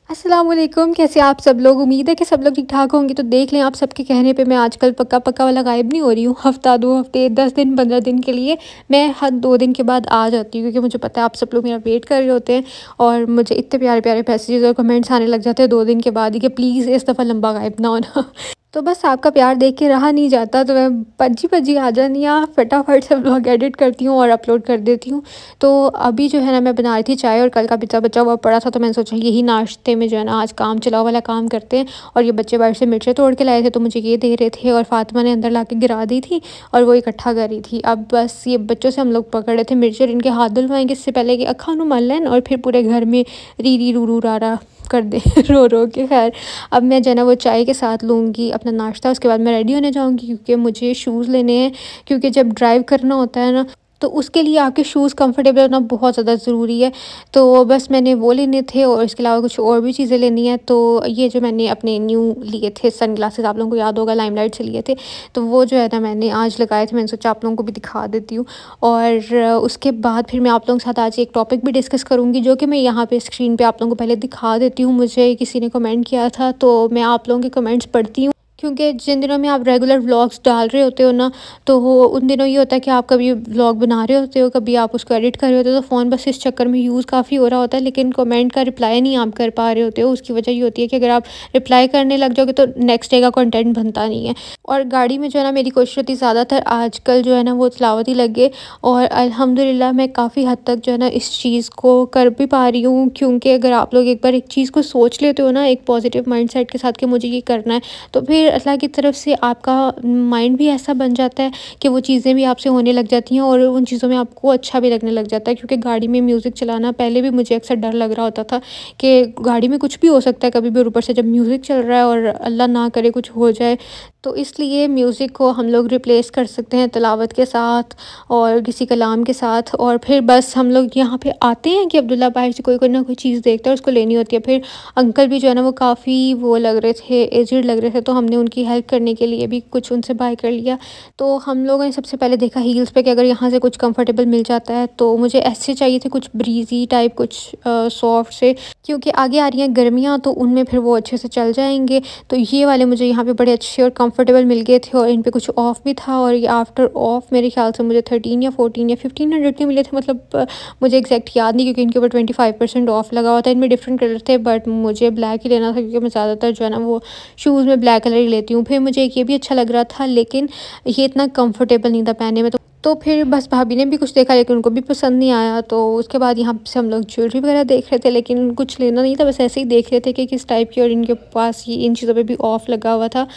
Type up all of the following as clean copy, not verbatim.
अस्सलाम वालेकुम, कैसे आप सब लोग। उम्मीद है कि सब लोग ठीक ठाक होंगे। तो देख लें, आप सबके कहने पे मैं आजकल पक्का पक्का वाला गायब नहीं हो रही हूँ। हफ्ता 2 हफ्ते 10 दिन 15 दिन के लिए मैं हर 2 दिन के बाद आ जाती हूँ, क्योंकि मुझे पता है आप सब लोग मेरा वेट कर रहे होते हैं। और मुझे इतने प्यारे प्यारे मैसेजेस और कमेंट्स आने लग जाते हैं 2 दिन के बाद ही कि प्लीज़ इस दफ़ा लंबा गायब ना होना। तो बस आपका प्यार देख के रहा नहीं जाता, तो मैं भज्जी भज्जी आ जानी या फटाफट से व्लॉग एडिट करती हूँ और अपलोड कर देती हूँ। तो अभी जो है ना, मैं बना रही थी चाय और कल का पिज़्ज़ा बचा हुआ पड़ा था, तो मैंने सोचा यही नाश्ते में जो है ना आज काम चलाओ वाला काम करते हैं। और ये बच्चे बाहर से मिर्चें तोड़ के लाए थे, तो मुझे ये दे रहे थे और फातिमा ने अंदर ला के गिरा दी थी और वो इकट्ठा कर रही थी। अब बस ये बच्चों से हम लोग पकड़ रहे थे मिर्चें, इनके हाथ धुलवाएंगे इससे पहले कि अखा नु मल लें और फिर पूरे घर में री री रू रू रा रा कर दे रो रो के। खैर, अब मैं जो है ना वो चाय के साथ लूँगी अपना नाश्ता, उसके बाद मैं रेडी होने जाऊँगी क्योंकि मुझे शूज़ लेने हैं। क्योंकि जब ड्राइव करना होता है ना, तो उसके लिए आपके शूज़ कंफर्टेबल होना बहुत ज़्यादा ज़रूरी है। तो बस मैंने वो लेने थे और इसके अलावा कुछ और भी चीज़ें लेनी है। तो ये जो मैंने अपने न्यू लिए थे सनग्लासेस, आप लोगों को याद होगा लाइमलाइट से लिए थे, तो वो जो है ना मैंने आज लगाए थे। मैंने सोचा आप लोगों को भी दिखा देती हूँ। और उसके बाद फिर मैं आप लोगों के साथ आज एक टॉपिक भी डिस्कस करूँगी, जो कि मैं यहाँ पे स्क्रीन पे आप लोगों को पहले दिखा देती हूँ। मुझे किसी ने कमेंट किया था, तो मैं आप लोगों के कमेंट्स पढ़ती हूँ, क्योंकि जिन दिनों में आप रेगुलर व्लॉग्स डाल रहे होते हो ना, तो वो उन दिनों ये होता है कि आप कभी व्लॉग बना रहे होते हो, कभी आप उसको एडिट कर रहे होते हो, तो फ़ोन बस इस चक्कर में यूज़ काफ़ी हो रहा होता है, लेकिन कमेंट का रिप्लाई नहीं आप कर पा रहे होते हो। उसकी वजह ये होती है कि अगर आप रिप्लाई करने लग जाओगे तो नेक्स्ट डे का कंटेंट बनता नहीं है। और गाड़ी में जो है ना मेरी कोशिश होती है ज़्यादातर आजकल जो है ना वो तिलावत ही लगे। और अल्हम्दुलिल्लाह मैं काफ़ी हद तक जो है ना इस चीज़ को कर भी पा रही हूँ, क्योंकि अगर आप लोग एक बार एक चीज़ को सोच लेते हो ना एक पॉजिटिव माइंडसेट के साथ कि मुझे ये करना है, तो फिर अल्लाह की तरफ से आपका माइंड भी ऐसा बन जाता है कि वो चीज़ें भी आपसे होने लग जाती हैं और उन चीज़ों में आपको अच्छा भी लगने लग जाता है। क्योंकि गाड़ी में म्यूज़िक चलाना पहले भी मुझे अक्सर डर लग रहा होता था कि गाड़ी में कुछ भी हो सकता है कभी भी, और ऊपर से जब म्यूज़िक चल रहा है और अल्लाह ना करे कुछ हो जाए, तो इसलिए म्यूज़िक को हम लोग रिप्लेस कर सकते हैं तिलावत के साथ और किसी कलाम के साथ। और फिर बस हम लोग यहाँ पे आते हैं कि अब्दुल्ला बाहर से कोई कोई ना कोई चीज़ देखता है, उसको लेनी होती है। फिर अंकल भी जो है ना वो काफ़ी वो लग रहे थे, एजड लग रहे थे, तो हमने उनकी हेल्प करने के लिए भी कुछ उनसे बाय कर लिया। तो हम लोगों ने सबसे पहले देखा हील्स पे कि अगर यहाँ से कुछ कंफर्टेबल मिल जाता है, तो मुझे ऐसे चाहिए थे कुछ ब्रीज़ी टाइप, कुछ सॉफ्ट से, क्योंकि आगे आ रही हैं गर्मियाँ, तो उनमें फिर वो अच्छे से चल जाएंगे। तो ये वाले मुझे यहाँ पे बड़े अच्छे और कंफर्टेबल मिल गए थे और इन पे कुछ ऑफ़ भी था। और ये आफ्टर ऑफ़ मेरे ख्याल से मुझे 13 या 14 या 1500 के मिले थे, मतलब मुझे एग्जैक्ट याद नहीं, क्योंकि इनके ऊपर 25% ऑफ़ लगा हुआ था। इनमें डिफरेंट कलर थे, बट मुझे ब्लैक ही लेना था, क्योंकि मैं ज़्यादातर जो है ना वो शूज़ में ब्लैक कलर ही लेती हूँ। फिर मुझे एक ये भी अच्छा लग रहा था, लेकिन ये इतना कंफर्टेबल नहीं था पहनने में। तो फिर बस भाभी ने भी कुछ देखा, लेकिन उनको भी पसंद नहीं आया। तो उसके बाद यहाँ से हम लोग ज्वेलरी वगैरह देख रहे थे, लेकिन कुछ लेना नहीं था, बस ऐसे ही देख रहे थे कि किस टाइप की। और इनके पास ये इन चीज़ों पे भी ऑफ़ लगा हुआ था।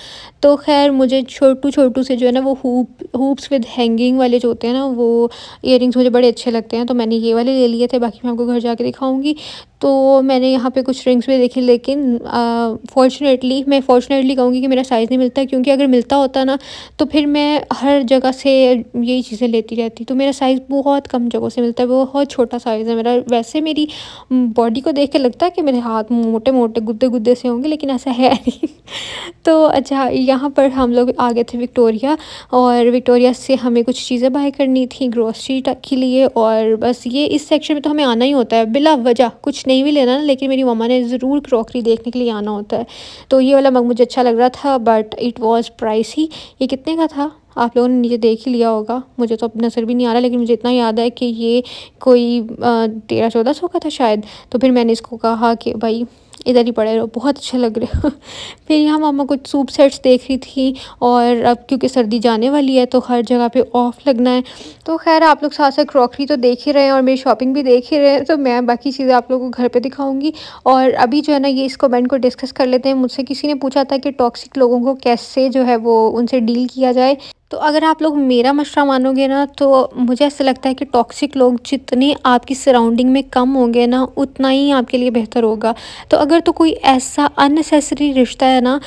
तो खैर मुझे छोटू छोटू से जो है ना वो हुप्स विद हैंगिंग वाले जो होते हैं ना, वो इयररिंग्स मुझे बड़े अच्छे लगते हैं, तो मैंने ये वाले ले लिए थे। बाकी मैं आपको घर जाके दिखाऊंगी। तो मैंने यहाँ पे कुछ रिंग्स भी देखी, लेकिन फॉर्चुनेटली कहूँगी कि मेरा साइज़ नहीं मिलता, क्योंकि अगर मिलता होता ना तो फिर मैं हर जगह से यही चीज़ें लेती रहती। तो मेरा साइज़ बहुत कम जगहों से मिलता है, बहुत छोटा साइज़ है मेरा। वैसे मेरी बॉडी को देख के लगता है कि मेरे हाथ मोटे मोटे गुद्दे गुद्दे से होंगे, लेकिन ऐसा है नहीं। तो अच्छा, यहाँ पर हम लोग आ गए थे विक्टोरिया, और विक्टोरिया से हमें कुछ चीज़ें बाय करनी थी ग्रोसरी के लिए। और बस ये इस सेक्शन में तो हमें आना ही होता है बिला वजह, कुछ नहीं भी लेना ना, लेकिन मेरी मम्मा ने ज़रूर क्रॉकरी देखने के लिए आना होता है। तो ये वाला मग मुझे अच्छा लग रहा था, बट इट वॉज़ प्राइसी। ये कितने का था आप लोगों ने नीचे देख ही लिया होगा, मुझे तो अब नज़र भी नहीं आ रहा, लेकिन मुझे इतना याद है कि ये कोई 1300-1400 का था शायद। तो फिर मैंने इसको कहा कि भाई इधर ही पड़े रहो, बहुत अच्छे लग रहे हो। फिर यहाँ मामा कुछ सूप सेट्स देख रही थी, और अब क्योंकि सर्दी जाने वाली है तो हर जगह पे ऑफ़ लगना है। तो खैर आप लोग साथ साथ क्रॉकरी तो देख ही रहे हैं और मेरी शॉपिंग भी देख ही रहे हैं, तो मैं बाकी चीज़ें आप लोगों को घर पे दिखाऊंगी। और अभी जो है ना ये इस कमेंट को डिस्कस कर लेते हैं। मुझसे किसी ने पूछा था कि टॉक्सिक लोगों को कैसे जो है वो उनसे डील किया जाए। तो अगर आप लोग मेरा मशवरा मानोगे ना, तो मुझे ऐसा लगता है कि टॉक्सिक लोग जितने आपकी सराउंडिंग में कम होंगे ना, उतना ही आपके लिए बेहतर होगा। तो अगर तो कोई ऐसा अननेसेसरी रिश्ता है ना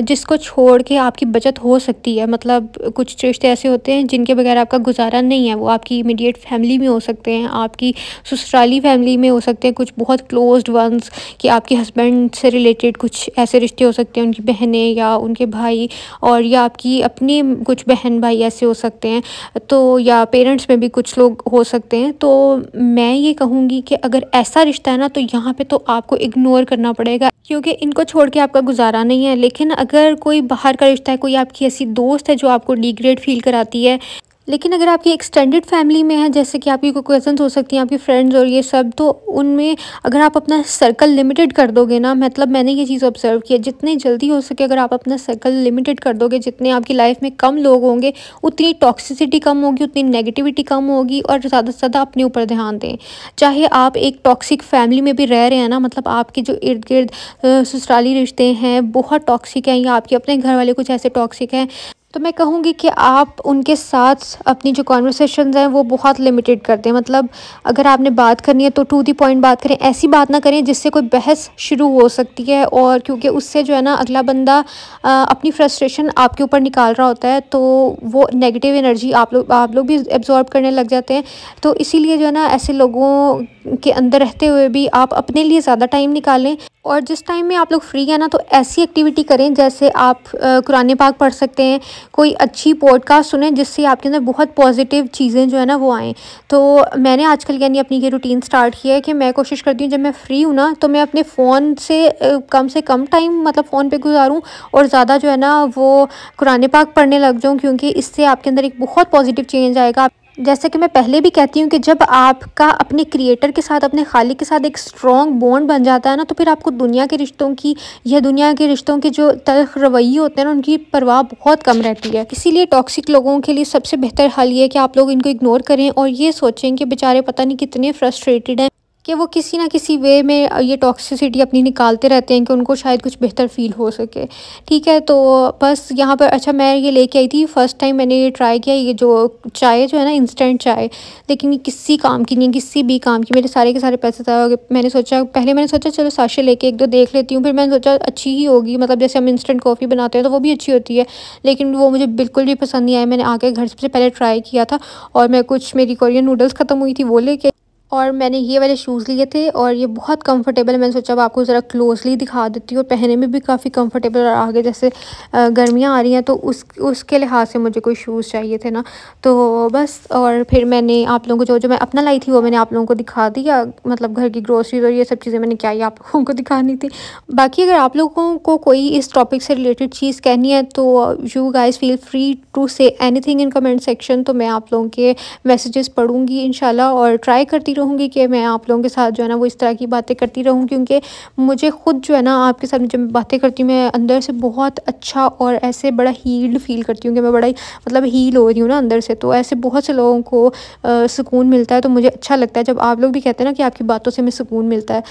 जिसको छोड़ के आपकी बचत हो सकती है, मतलब कुछ रिश्ते ऐसे होते हैं जिनके बगैर आपका गुजारा नहीं है। वो आपकी इमीडिएट फैमिली में हो सकते हैं, आपकी ससुराली फैमिली में हो सकते हैं, कुछ बहुत क्लोज्ड वंस कि आपके हस्बैंड से रिलेटेड कुछ ऐसे रिश्ते हो सकते हैं, उनकी बहनें या उनके भाई, और या आपकी अपनी कुछ बहन भाई ऐसे हो सकते हैं, तो या पेरेंट्स में भी कुछ लोग हो सकते हैं। तो मैं ये कहूँगी कि अगर ऐसा रिश्ता है ना, तो यहाँ पे तो आपको इग्नोर करना पड़ेगा, क्योंकि इनको छोड़ के आपका गुजारा नहीं है। लेकिन अगर कोई बाहर का रिश्ता है, कोई आपकी ऐसी दोस्त है जो आपको डिग्रेड फील कराती है, लेकिन अगर आपकी एक्सटेंडेड फैमिली में है, जैसे कि आपकी कोई कज़न्स हो सकती हैं, आपकी फ्रेंड्स और ये सब, तो उनमें अगर आप अपना सर्कल लिमिटेड कर दोगे ना, मतलब मैंने ये चीज़ ऑब्ज़र्व की है, जितनी जल्दी हो सके अगर आप अपना सर्कल लिमिटेड कर दोगे, जितने आपकी लाइफ में कम लोग होंगे, उतनी टॉक्सिसिटी कम होगी, उतनी नेगेटिविटी कम होगी, और ज़्यादा से ज़्यादा अपने ऊपर ध्यान दें। चाहे आप एक टॉक्सिक फैमिली में भी रह रहे हैं ना, मतलब आपके जो इर्द गिर्द ससुराली रिश्ते हैं बहुत टॉक्सिक हैं, या आपके अपने घर वाले कुछ ऐसे टॉक्सिक हैं, तो मैं कहूँगी कि आप उनके साथ अपनी जो कॉन्वर्सेशंस हैं वो बहुत लिमिटेड कर दें। मतलब अगर आपने बात करनी है तो टू द पॉइंट बात करें, ऐसी बात ना करें जिससे कोई बहस शुरू हो सकती है, और क्योंकि उससे जो है ना अगला बंदा अपनी फ्रस्ट्रेशन आपके ऊपर निकाल रहा होता है, तो वो नेगेटिव एनर्जी आप लोग भी एब्जॉर्ब करने लग जाते हैं। तो इसीलिए जो है ना ऐसे लोगों के अंदर रहते हुए भी आप अपने लिए ज़्यादा टाइम निकालें, और जिस टाइम में आप लोग फ्री हैं ना, तो ऐसी एक्टिविटी करें जैसे आप कुरान पाक पढ़ सकते हैं, कोई अच्छी पॉडकास्ट सुनें जिससे आपके अंदर बहुत पॉजिटिव चीज़ें जो है ना वो आएँ। तो मैंने आजकल यानी अपनी ये रूटीन स्टार्ट किया है कि मैं कोशिश करती हूँ जब मैं फ्री हूँ ना, तो मैं अपने फ़ोन से कम टाइम मतलब फ़ोन पे गुजारूँ, और ज़्यादा जो है ना वो कुरान पाक पढ़ने लग जाऊँ, क्योंकि इससे आपके अंदर एक बहुत पॉजिटिव चेंज आएगा। जैसे कि मैं पहले भी कहती हूँ कि जब आपका अपने क्रिएटर के साथ, अपने खालिक के साथ एक स्ट्रॉन्ग बॉन्ड बन जाता है ना, तो फिर आपको दुनिया के रिश्तों की या दुनिया के रिश्तों के जो तल्ख रवैये होते हैं ना, उनकी परवाह बहुत कम रहती है। इसीलिए टॉक्सिक लोगों के लिए सबसे बेहतर हल ये है कि आप लोग इनको इग्नोर करें, और ये सोचें कि बेचारे पता नहीं कितने फ्रस्ट्रेटेड हैं, कि वो किसी ना किसी वे में ये टॉक्सिसिटी अपनी निकालते रहते हैं कि उनको शायद कुछ बेहतर फ़ील हो सके। ठीक है, तो बस यहाँ पर अच्छा मैं ये लेके आई थी, फ़र्स्ट टाइम मैंने ये ट्राई किया, ये जो चाय जो है ना इंस्टेंट चाय, लेकिन ये किसी काम की नहीं है, किसी भी काम की। मेरे सारे के सारे पैसे ज़ाया हो गए। पहले मैंने सोचा चलो साशे लेके एक दो देख लेती हूँ, फिर मैंने सोचा अच्छी ही होगी, मतलब जैसे हम इंस्टेंट कॉफ़ी बनाते हैं तो वो भी अच्छी होती है, लेकिन वो मुझे बिल्कुल भी पसंद नहीं आया। मैंने आके घर से पहले ट्राई किया था, और मैं कुछ मेरी कोरियन नूडल्स ख़त्म हुई थी वो लेके, और मैंने ये वाले शूज़ लिए थे, और ये बहुत कंफर्टेबल है। मैंने सोचा अब आपको ज़रा क्लोजली दिखा देती हूँ, और पहनने में भी काफ़ी कंफर्टेबल, और आगे जैसे गर्मियाँ आ रही हैं तो उसके लिहाज से मुझे कोई शूज़ चाहिए थे ना, तो बस। और फिर मैंने आप लोगों को जो मैं अपना लाई थी वो मैंने आप लोगों को दिखा दिया, मतलब घर की ग्रोसरीज और ये सब चीज़ें मैंने क्या ही आप लोगों को दिखानी थी। बाकी अगर आप लोगों को कोई इस टॉपिक से रिलेटेड चीज़ कहनी है तो you guys feel free to say anything in comment section. तो मैं आप लोगों के मैसेजेस पढ़ूँगी इंशाल्लाह, और ट्राई करती रहूँगी कि मैं आप लोगों के साथ जो है ना वो इस तरह की बातें करती रहूँ, क्योंकि मुझे खुद जो है ना आपके साथ जब मैं बातें करती हूँ, मैं अंदर से बहुत अच्छा और ऐसे बड़ा हील्ड फील करती हूँ कि मैं बड़ा ही मतलब हील हो रही हूँ ना अंदर से। तो ऐसे बहुत से लोगों को सुकून मिलता है, तो मुझे अच्छा लगता है जब आप लोग भी कहते हैं ना कि आपकी बातों से हमें सुकून मिलता है।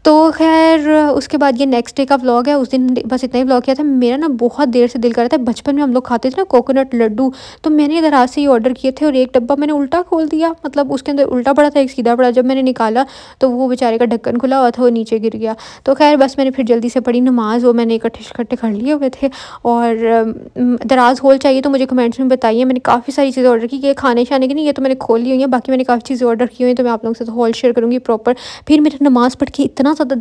तो खैर उसके बाद ये नेक्स्ट डे का व्लॉग है। उस दिन बस इतना ही व्लॉग किया था। मेरा ना बहुत देर से दिल कर रहा था, बचपन में हम लोग खाते थे ना कोकोनट लड्डू, तो मैंने दराज से ये ऑर्डर किए थे, और एक डब्बा मैंने उल्टा खोल दिया, मतलब उसके अंदर उल्टा पड़ा था, एक सीधा पड़ा। जब मैंने निकाला तो वो बेचारे का ढक्कन खुला हुआ था, वो नीचे गिर गया। तो खैर बस मैंने फिर जल्दी से पढ़ी नमाज़, वो मैंने इकट्ठे कर लिए हुए थे। और दराज होल चाहिए तो मुझे कमेंट्स में बताइए। मैंने काफ़ी सारी चीज़ें ऑर्डर की, ये खाने शाने की नहीं, ये तो मैंने खोल ली हुई है, बाकी मैंने काफ़ी चीज़ें ऑर्डर की हुई हैं, तो मैं आप लोगों के साथ हॉल शेयर करूँगी प्रॉपर। फिर मेरी नमाज़ पढ़ के इतना ज़्यादा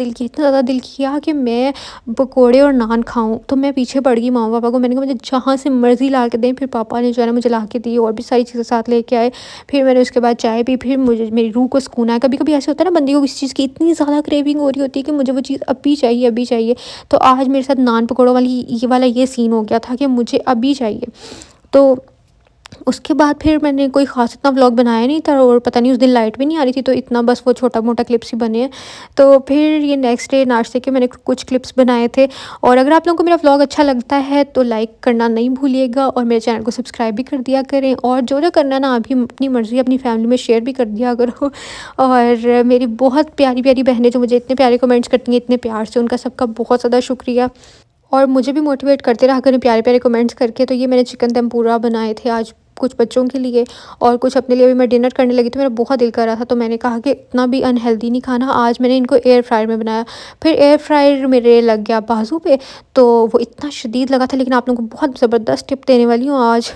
दिल किया कि मैं पकोड़े और नान खाऊं, तो मैं पीछे पड़ गई माँ पापा को। मैंने कहा मुझे जहाँ से मर्ज़ी ला के दें। फिर पापा ने जो है ना मुझे ला के दी, और भी सारी चीज़ें साथ लेके आए। फिर मैंने उसके बाद चाय पी, फिर मुझे मेरी रूह को सुकून आया। कभी कभी ऐसे होता है ना, बंदी को किसी चीज़ की इतनी ज़्यादा क्रेविंग हो रही होती है कि मुझे वो चीज़ अभी चाहिए। तो आज मेरे साथ नान पकौड़ों वाला ये सीन हो गया था कि मुझे अभी चाहिए। तो उसके बाद फिर मैंने कोई ख़ास इतना व्लॉग बनाया नहीं था, और पता नहीं उस दिन लाइट भी नहीं आ रही थी, तो इतना बस वो छोटा मोटा क्लिप्स ही बने हैं। तो फिर ये नेक्स्ट डे नाश्ते के मैंने कुछ क्लिप्स बनाए थे। और अगर आप लोगों को मेरा व्लॉग अच्छा लगता है तो लाइक करना नहीं भूलिएगा, और मेरे चैनल को सब्सक्राइब भी कर दिया करें, और जो करना ना अभी अपनी मर्ज़ी अपनी फैमिली में शेयर भी कर दिया करो। और मेरी बहुत प्यारी बहनें जो मुझे इतने प्यारे कमेंट्स करती हैं इतने प्यार से, उनका सबका बहुत ज़्यादा शुक्रिया। और मुझे भी मोटिवेट करते रहा करें प्यारे कमेंट्स करके। तो ये मैंने चिकन तेम्पुरा बनाए थे आज, कुछ बच्चों के लिए और कुछ अपने लिए भी मैं डिनर करने लगी, तो मेरा बहुत दिल कर रहा था। तो मैंने कहा कि इतना भी अनहेल्दी नहीं खाना, आज मैंने इनको एयर फ्रायर में बनाया। फिर एयर फ्रायर मेरे लग गया बाजू पे, तो वो इतना शदीद लगा था। लेकिन आप लोगों को बहुत ज़बरदस्त टिप देने वाली हूँ आज।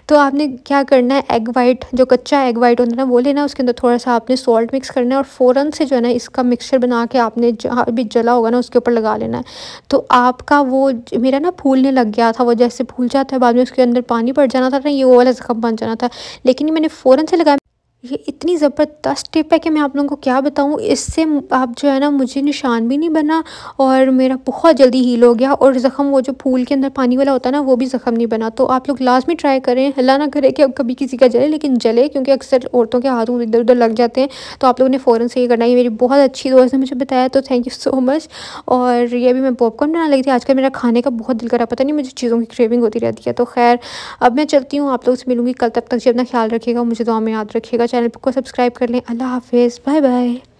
तो आपने क्या करना है, एग वाइट, जो कच्चा एग वाइट होता है ना, वो लेना, उसके अंदर थोड़ा सा आपने सॉल्ट मिक्स करना है और फ़ौरन से जो है ना इसका मिक्सचर बना के आपने जहाँ भी जला होगा ना उसके ऊपर लगा लेना है। तो आपका वो मेरा ना फूलने लग गया था, वो जैसे फूल जाता है बाद में उसके अंदर पानी पड़ जाना था ना, ये वो वाला ज़ख्म बन जाना था। लेकिन ये मैंने फ़ौरन से लगाया। ये इतनी ज़बरदस्त टिप है कि मैं आप लोगों को क्या बताऊँ। इससे आप जो है ना, मुझे निशान भी नहीं बना और मेरा बहुत जल्दी हील हो गया, और ज़ख्म वो जो फूल के अंदर पानी वाला होता है ना, वो भी ज़ख्म नहीं बना। तो आप लोग लाज़मी ट्राई करें। अल्लाह ना करे कि अब कभी किसी का जले, लेकिन जले, क्योंकि अक्सर औरतों के हाथों इधर उधर लग जाते हैं। तो आप लोगों ने फ़ौरन से ये करना है। ये मेरी बहुत अच्छी दोस्त ने मुझे बताया, तो थैंक यू सो मच। और ये भी मैं पॉपकॉर्न बनाने लगी थी। आजकल मेरा खाने का बहुत दिल करा, पता नहीं मुझे चीज़ों की क्रेविंग होती रहती है। तो खैर अब मैं चलती हूँ, आप लोगों से मिलूँगी कल। तब तक जी अपना ख्याल रखिएगा, मुझे दुआ में याद रखिएगा। चैनल को सब्सक्राइब कर लें। अल्लाह हाफ़िज़, बाय बाय।